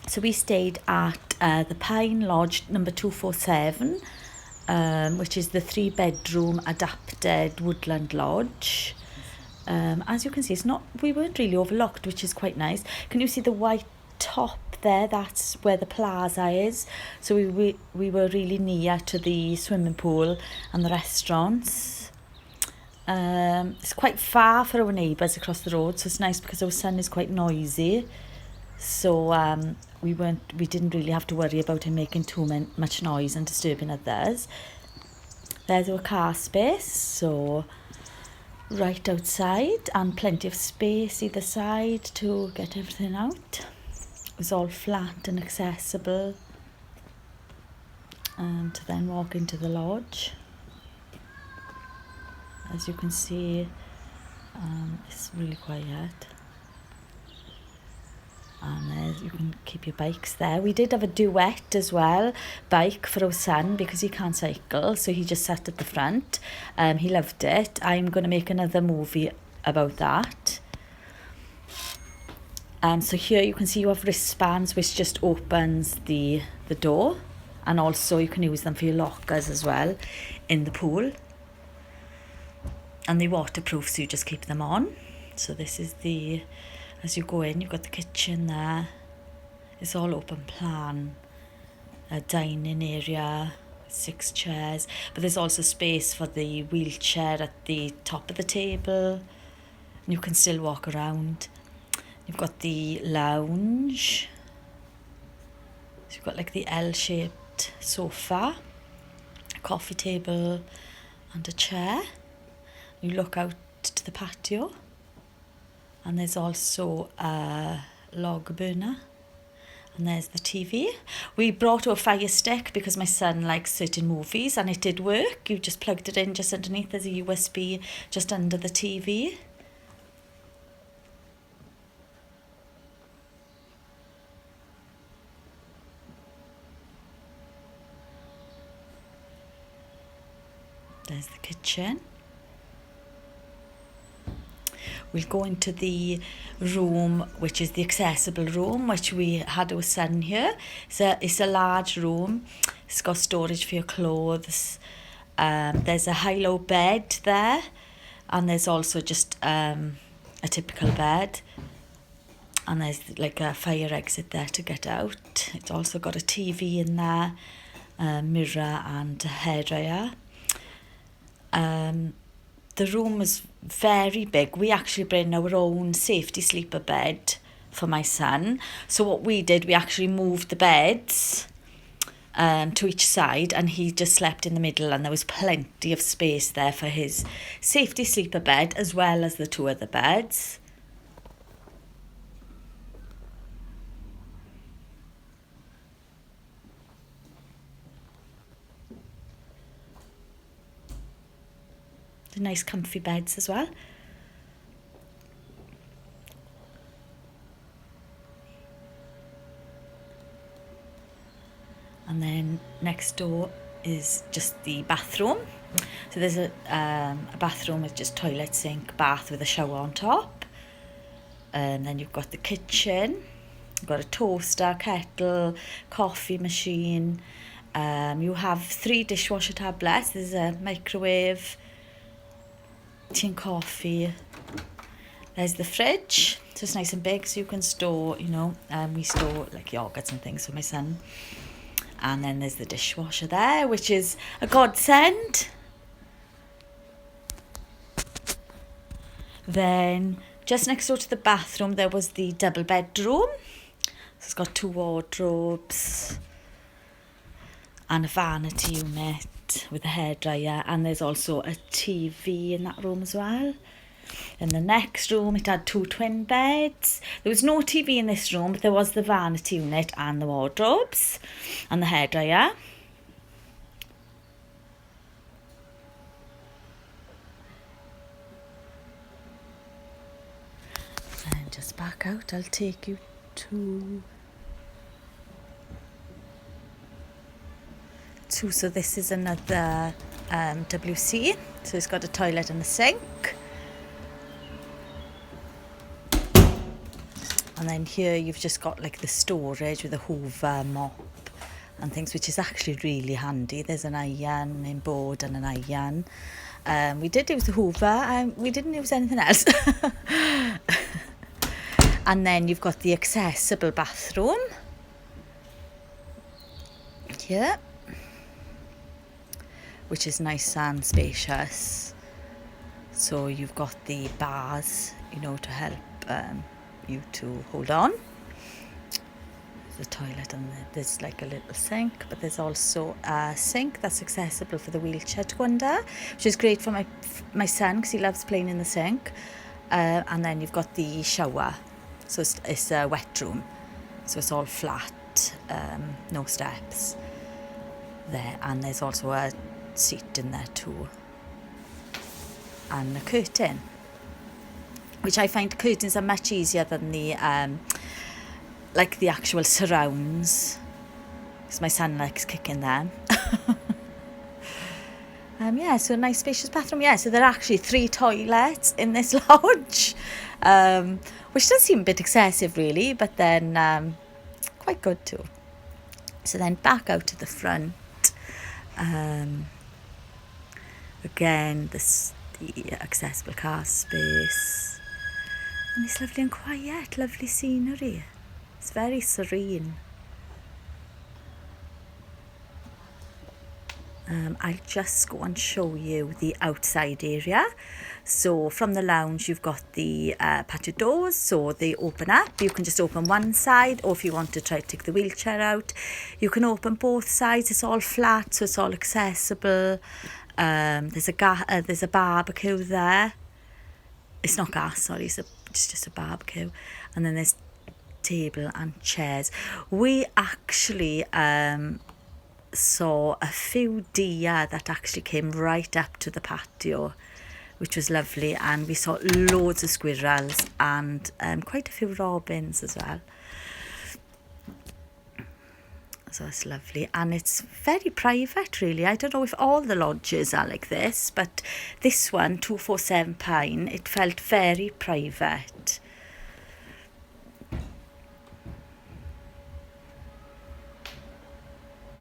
So we stayed at the Pine Lodge number 247, which is the 3-bedroom adapted Woodland Lodge. As you can see, we weren't really overlooked, which is quite nice. Can you see the white top there? That's where the plaza is. So we were really near to the swimming pool and the restaurants. It's quite far for our neighbours across the road, so it's nice because our son is quite noisy. So we didn't really have to worry about him making too much noise and disturbing others. There's our car space, so right outside, and plenty of space either side to get everything out. It's all flat and accessible, to then walk into the lodge. As you can see, it's really quiet. And you can keep your bikes there. We did have a Duat as well, bike for our son, because he can't cycle, so he just sat at the front. He loved it. I'm going to make another movie about that. So here you can see you have wristbands, which just opens the door, and also you can use them for your lockers as well in the pool. And they're waterproof, so you just keep them on. So this is as you go in, you've got the kitchen there. It's all open plan. A dining area, 6 chairs. But there's also space for the wheelchair at the top of the table. And you can still walk around. You've got the lounge. So you've got like the L-shaped sofa, a coffee table and a chair. You look out to the patio. And there's also a log burner. And there's the TV. We brought our Fire Stick because my son likes certain movies, and it did work. You just plugged it in just underneath. There's a USB just under the TV. There's the kitchen. We'll go into the room, which is the accessible room, which we had our son here. It's a large room. It's got storage for your clothes. There's a high-low bed there, and there's also just a typical bed. And there's like a fire exit there to get out. It's also got a TV in there, a mirror and a hairdryer. The room was very big. We actually bring our own safety sleeper bed for my son. So what we did, we actually moved the beds to each side, and he just slept in the middle, and there was plenty of space there for his safety sleeper bed as well as the 2 other beds. The nice comfy beds as well. And then next door is just the bathroom. So there's a bathroom with just toilet, sink, bath with a shower on top. And then you've got the kitchen. You've got a toaster, kettle, coffee machine. You have 3 dishwasher tablets. There's a microwave, tea and coffee. There's the fridge, so it's nice and big, so you can store, we store like yogurts and things for my son. And then there's the dishwasher there, which is a godsend. Then just next door to the bathroom there was the double bedroom. So it's got 2 wardrobes and a vanity unit with a hairdryer, and there's also a TV in that room as well. In the next room it had 2 twin beds. There was no TV in this room, but there was the vanity unit and the wardrobes and the hairdryer. And just back out, I'll take you to so this is another WC. So it's got a toilet and a sink. And And then here you've just got like the storage with a hoover, mop and things, which is actually really handy. There's an iron board and an iron. We did use the hoover and we didn't use anything else. And then you've got the accessible bathroom here, which is nice and spacious. So you've got the bars, you know, to help you to hold on. The toilet, and there's like a little sink, but there's also a sink that's accessible for the wheelchair to go under, which is great for my son because he loves playing in the sink. And then you've got the shower, so it's a wet room, so it's all flat, no steps there, and there's also a seat in there too, and a curtain, which I find curtains are much easier than the like the actual surrounds, because my son likes kicking them. Yeah, so a nice spacious bathroom. Yeah, so there are actually 3 toilets in this lodge, which does seem a bit excessive really, but then quite good too. So then back out to the front, again the accessible car space, and it's lovely and quiet, lovely scenery. It's very serene. I'll just go and show you the outside area. So from the lounge you've got the patio doors, so they open up. You can just open one side, or if you want to try to take the wheelchair out, you can open both sides. It's all flat, so it's all accessible. There's a barbecue there. It's not gas, sorry, it's just a barbecue. And then there's table and chairs. We actually saw a few deer that actually came right up to the patio, which was lovely, and we saw loads of squirrels and quite a few robins as well. So it's lovely, and it's very private really. I don't know if all the lodges are like this, but this one, 247 Pine, it felt very private.